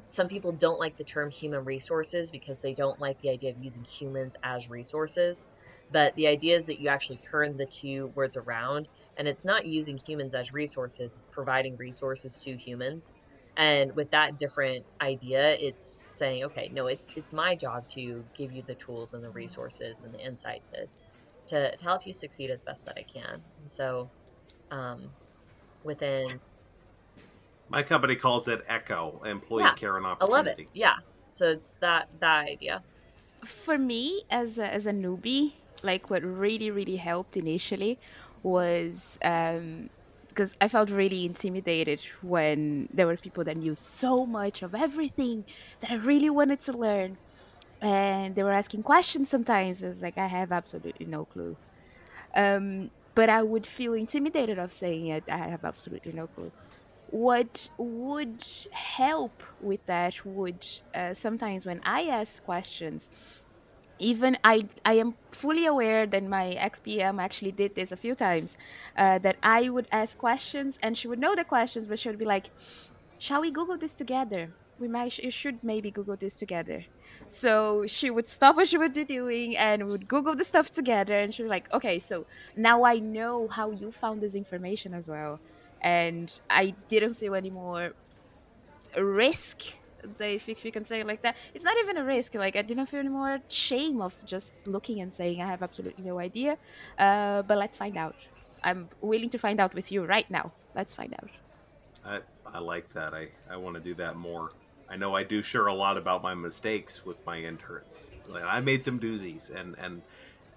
some people don't like the term human resources because they don't like the idea of using humans as resources. But the idea is that you actually turn the two words around, and it's not using humans as resources, it's providing resources to humans. And with that different idea, it's saying, okay, no, it's my job to give you the tools and the resources and the insight to help you succeed as best that I can. And so, um, within, My company calls it ECHO, Employee yeah, Care and I love it. Opportunity. Yeah. So it's that idea. For me, as a newbie, like what really really helped initially was because I felt really intimidated when there were people that knew so much of everything that I really wanted to learn, and they were asking questions sometimes. I was like, I have absolutely no clue. But I would feel intimidated of saying it. I have absolutely no clue. What would help with that would sometimes when I ask questions, even I am fully aware that my XPM actually did this a few times, that I would ask questions and she would know the questions, but she would be like, shall we Google this together? You should maybe Google this together. So she would stop what she would be doing and we would Google the stuff together, and she was like, okay, so now I know how you found this information as well. And I didn't feel any more risk, if you can say it like that. It's not even a risk. Like, I didn't feel any more shame of just looking and saying I have absolutely no idea. But let's find out. I'm willing to find out with you right now. Let's find out. I like that. I want to do that more. I know I do share a lot about my mistakes with my interns. Like, I made some doozies, and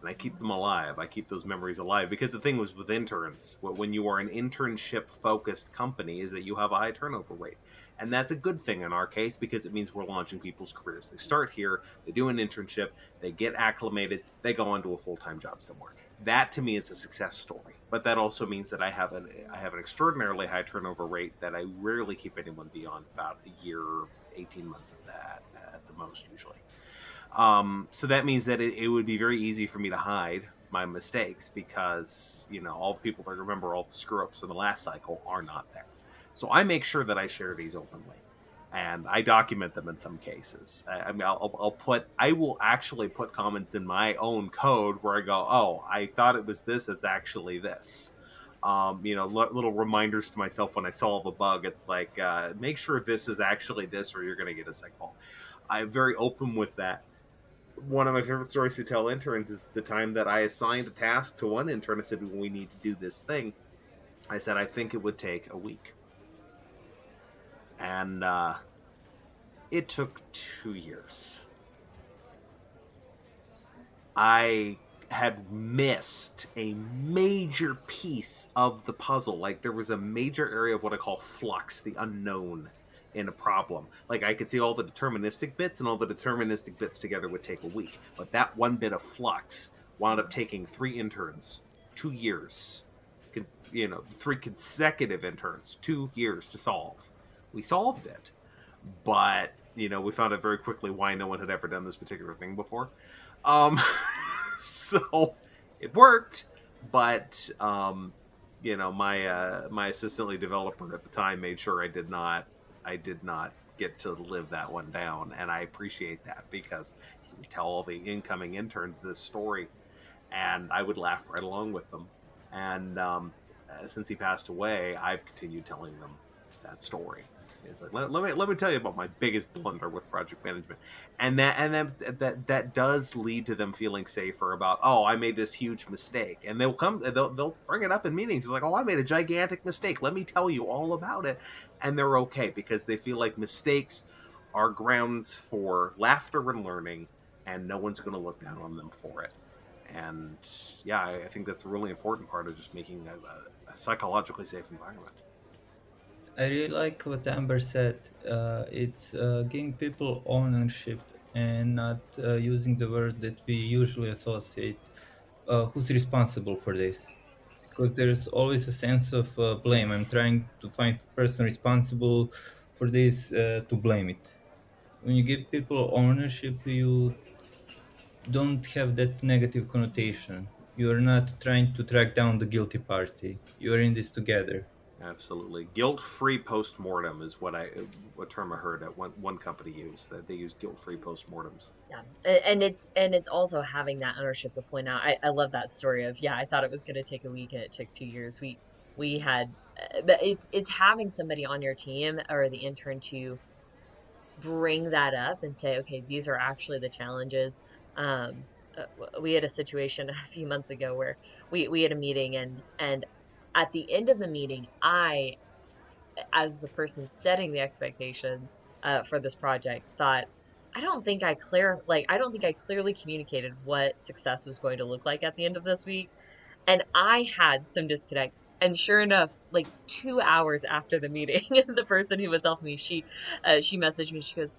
I keep them alive. I keep those memories alive because the thing was with interns, when you are an internship focused company, is that you have a high turnover rate. And that's a good thing in our case because it means we're launching people's careers. They start here, they do an internship, they get acclimated, they go on to a full-time job somewhere. That to me is a success story. But that also means that I have an extraordinarily high turnover rate that I rarely keep anyone beyond about a year, 18 months of that at the most usually. So that means that it would be very easy for me to hide my mistakes because, all the people that remember all the screw-ups in the last cycle are not there. So I make sure that I share these openly, and I document them in some cases. I will actually put comments in my own code where I go, oh, I thought it was this, it's actually this. Little reminders to myself when I solve a bug. It's like, make sure this is actually this, or you're going to get a seg fault. I'm very open with that. One of my favorite stories to tell interns is the time that I assigned a task to one intern. I said, we need to do this thing. I said, I think it would take a week. And it took 2 years. I had missed a major piece of the puzzle. Like, there was a major area of what I call flux, the unknown in a problem. Like, I could see all the deterministic bits, and all the deterministic bits together would take a week. But that one bit of flux wound up taking 3 interns 2 years. 3 consecutive interns 2 years to solve. We solved it, but we found out very quickly why no one had ever done this particular thing before. So it worked, but my assistant lead developer at the time made sure I did not get to live that one down, and I appreciate that because he would tell all the incoming interns this story, and I would laugh right along with them. And since he passed away, I've continued telling them that story. It's like let me tell you about my biggest blunder with project management, and that does lead to them feeling safer about, oh, I made this huge mistake, and they'll bring it up in meetings. It's like, oh, I made a gigantic mistake. Let me tell you all about it, and they're okay because they feel like mistakes are grounds for laughter and learning, and no one's going to look down on them for it. And yeah, I think that's a really important part of just making a psychologically safe environment. I really like what Amber said. It's giving people ownership and not using the word that we usually associate. Who's responsible for this? Because there's always a sense of blame. I'm trying to find the person responsible for this to blame it. When you give people ownership, you don't have that negative connotation. You're not trying to track down the guilty party. You're in this together. Absolutely, guilt-free postmortem is what term I heard at one company use, that they use guilt-free postmortems. Yeah, and it's also having that ownership to point out. I love that story of, yeah, I thought it was going to take a week and it took 2 years. We had, but it's having somebody on your team or the intern to bring that up and say, okay, these are actually the challenges. We had a situation a few months ago where we had a meeting, and at the end of the meeting, I, as the person setting the expectation for this project, thought, I don't think I clearly communicated what success was going to look like at the end of this week, and I had some disconnect. And sure enough, like 2 hours after the meeting, the person who was helping me, she messaged me. She goes,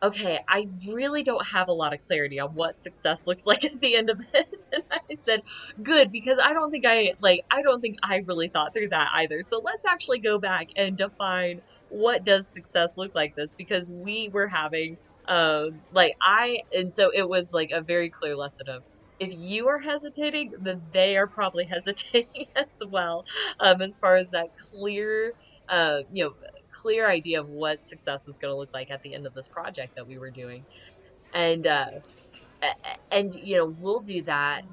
okay, I really don't have a lot of clarity on what success looks like at the end of this. And I said, good, because I don't think I really thought through that either. So let's actually go back and define what does success look like this, because we were having, and so it was like a very clear lesson of, if you are hesitating, then they are probably hesitating as well, as far as that uh, you know, clear idea of what success was going to look like at the end of this project that we were doing. And we'll do that.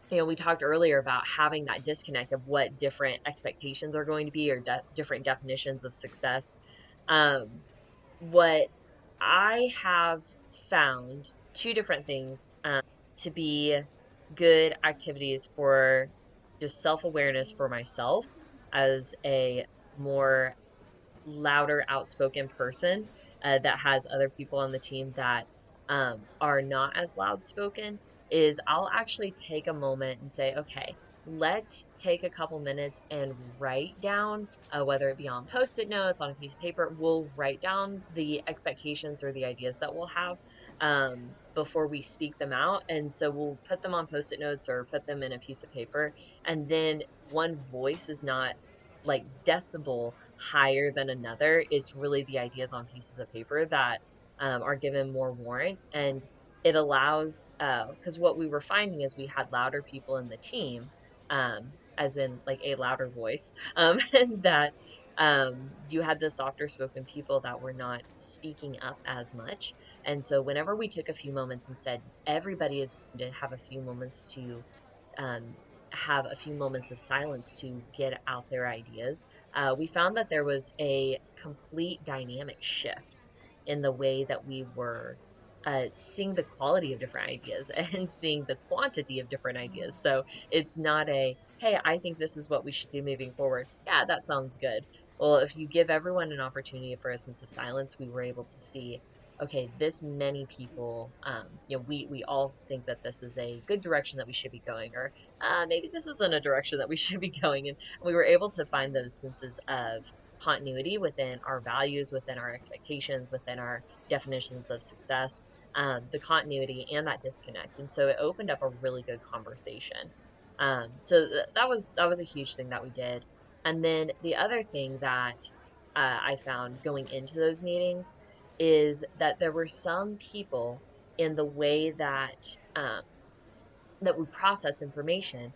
We talked earlier about having that disconnect of what different expectations are going to be, or different definitions of success. Um, what I have found, two different things to be good activities for just self-awareness for myself as a more louder, outspoken person that has other people on the team that are not as loud spoken, is I'll actually take a moment and say, okay, let's take a couple minutes and write down, whether it be on post-it notes, on a piece of paper, we'll write down the expectations or the ideas that we'll have before we speak them out. And so we'll put them on post-it notes or put them in a piece of paper. And then one voice is not like decibel higher than another. It's really the ideas on pieces of paper that are given more warrant. And it allows, because what we were finding is we had louder people in the team, as in like a louder voice, and that you had the softer spoken people that were not speaking up as much. And so whenever we took a few moments and said, everybody is going to have a few moments to um, have a few moments of silence to get out their ideas, we found that there was a complete dynamic shift in the way that we were seeing the quality of different ideas and seeing the quantity of different ideas. So it's not a, hey, I think this is what we should do moving forward. Yeah, that sounds good. Well, if you give everyone an opportunity for a sense of silence, we were able to see, okay, this many people, we all think that this is a good direction that we should be going, or maybe this isn't a direction that we should be going in. And we were able to find those senses of continuity within our values, within our expectations, within our definitions of success, the continuity and that disconnect. And so it opened up a really good conversation. That was a huge thing that we did. And then the other thing that I found going into those meetings is that there were some people in the way that we process information,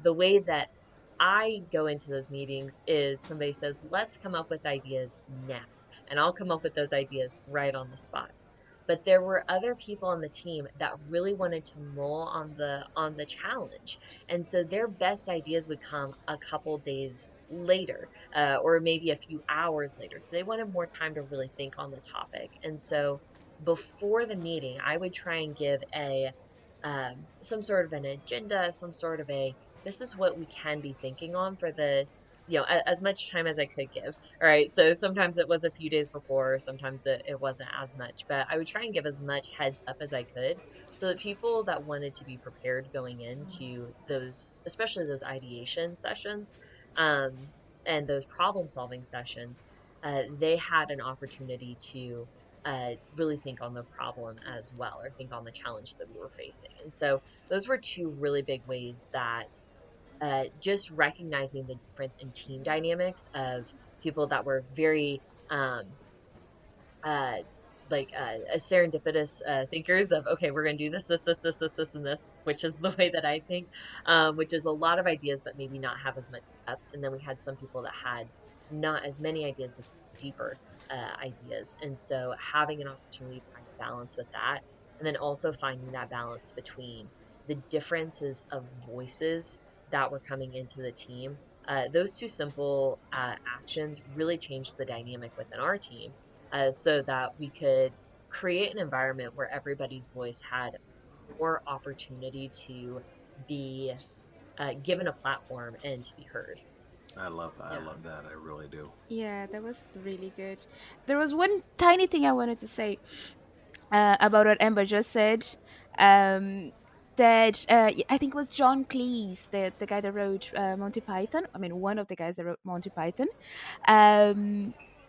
the way that I go into those meetings is somebody says, let's come up with ideas now. And I'll come up with those ideas right on the spot. but there were other people on the team that really wanted to mull on the challenge, and so their best ideas would come a couple days later, or maybe a few hours later. So they wanted more time to really think on the topic, and so before the meeting, I would try and give a some sort of an agenda, some sort of a this is what we can be thinking on for the as much time as I could give. All right. So sometimes it was a few days before, sometimes it wasn't as much, but I would try and give as much heads up as I could so that people that wanted to be prepared going into those, especially those ideation sessions, um, and those problem solving sessions, they had an opportunity to really think on the problem as well, or think on the challenge that we were facing. And so those were two really big ways that just recognizing the difference in team dynamics of people that were very um, uh, serendipitous thinkers of, okay, we're going to do this, and this, which is the way that I think, which is a lot of ideas, but maybe not have as much depth. And then we had some people that had not as many ideas, but deeper ideas. And so having an opportunity to find balance with that, and then also finding that balance between the differences of voices that were coming into the team. Those two simple actions really changed the dynamic within our team, so that we could create an environment where everybody's voice had more opportunity to be given a platform and to be heard. I love that. I really do. Yeah, that was really good. There was one tiny thing I wanted to say about what Amber just said. That I think it was John Cleese, the guy that wrote Monty Python. I mean, one of the guys that wrote Monty Python.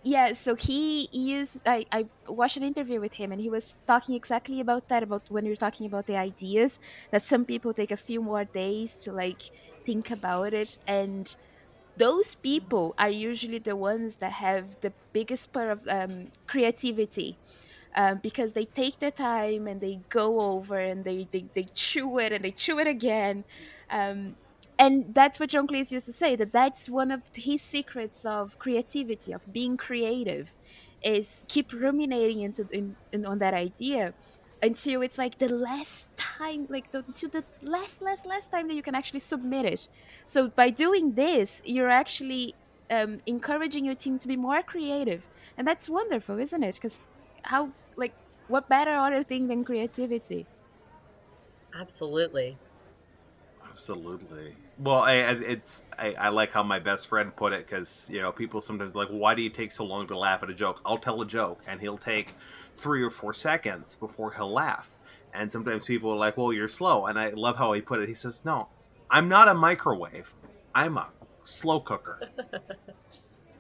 Yeah, so he used. I watched an interview with him, and he was talking exactly about that. About when you're talking about the ideas, that some people take a few more days to like think about it, and those people are usually the ones that have the biggest spur of creativity, because they take their time and they go over and they chew it and they chew it again. And that's what John Cleese used to say, that that's one of his secrets of creativity, of being creative, is keep ruminating on that idea until it's like the less time, like to the less time that you can actually submit it. So by doing this, you're actually encouraging your team to be more creative, and that's wonderful, isn't it? Because how, like, what better other thing than creativity? Absolutely. Absolutely. Well, I like how my best friend put it, because people sometimes are like, why do you take so long to laugh at a joke? I'll tell a joke and he'll take 3 or 4 seconds before he'll laugh. And sometimes people are like, well, you're slow. And I love how he put it. He says, no, I'm not a microwave. I'm a slow cooker.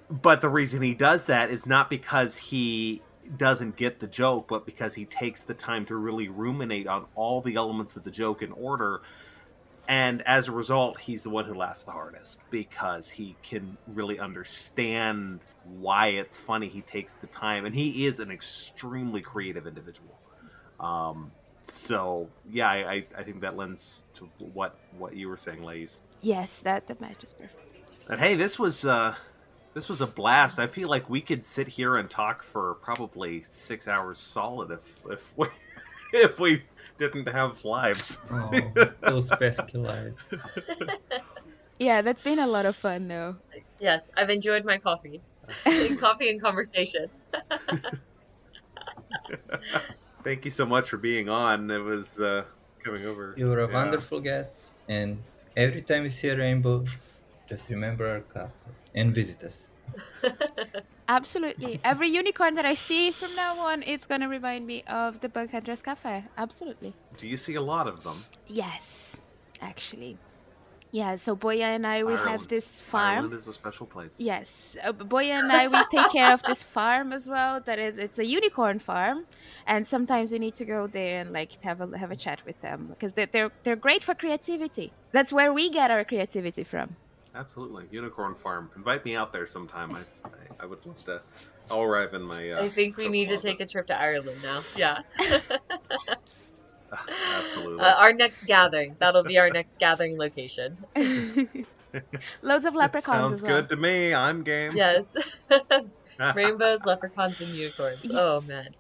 But the reason he does that is not because he doesn't get the joke, but because he takes the time to really ruminate on all the elements of the joke in order. And as a result, he's the one who laughs the hardest, because he can really understand why it's funny. He takes the time, and he is an extremely creative individual. So yeah, I think that lends to what you were saying, Lais. Yes, that match is perfect. And hey, this was a blast. I feel like we could sit here and talk for probably 6 hours solid if we didn't have lives. Oh, those pesky lives. Yeah, that's been a lot of fun, though. Yes, I've enjoyed my coffee. Coffee and conversation. Thank you so much for being on. It was coming over. You were a wonderful guest, and every time you see a rainbow, just remember our cafe and visit us. Absolutely. Every unicorn that I see from now on, it's going to remind me of the Bug Hunters Café. Absolutely. Do you see a lot of them? Yes, actually. Yeah, so Boya and I, we Ireland. have this farm. Ireland is a special place. Yes. Boya and I, we take care of this farm as well. It's a unicorn farm. And sometimes we need to go there and like have a chat with them, because they're great for creativity. That's where we get our creativity from. Absolutely. Unicorn Farm. Invite me out there sometime. I would love to. I'll arrive in my... I think we need to take a trip to Ireland now. Yeah. Absolutely. Our next gathering. That'll be our next gathering location. Loads of leprechauns Sounds as well. good to me. I'm game. Yes. Rainbows, leprechauns, and unicorns. Yes. Oh, man.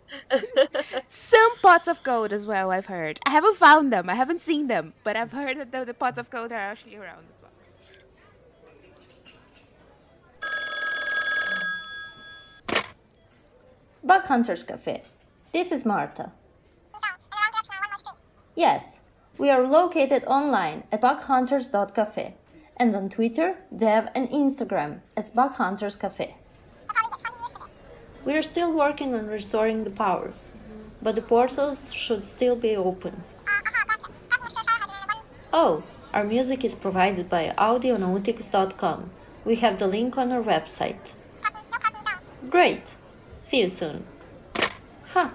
Some pots of gold as well, I've heard. I haven't found them. I haven't seen them. But I've heard that the pots of gold are actually around as well. Bug Hunters Café. This is Marta. Yes, we are located online at bughunters.cafe and on Twitter, Dev, and Instagram as Bug Hunters Café. We are still working on restoring the power, but the portals should still be open. Oh, our music is provided by audionautics.com. We have the link on our website. Great! See you soon. Huh,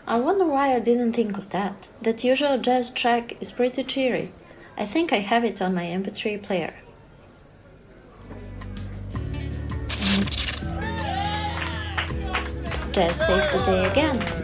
I wonder why I didn't think of that. That usual jazz track is pretty cheery. I think I have it on my MP3 player. Jazz saves the day again.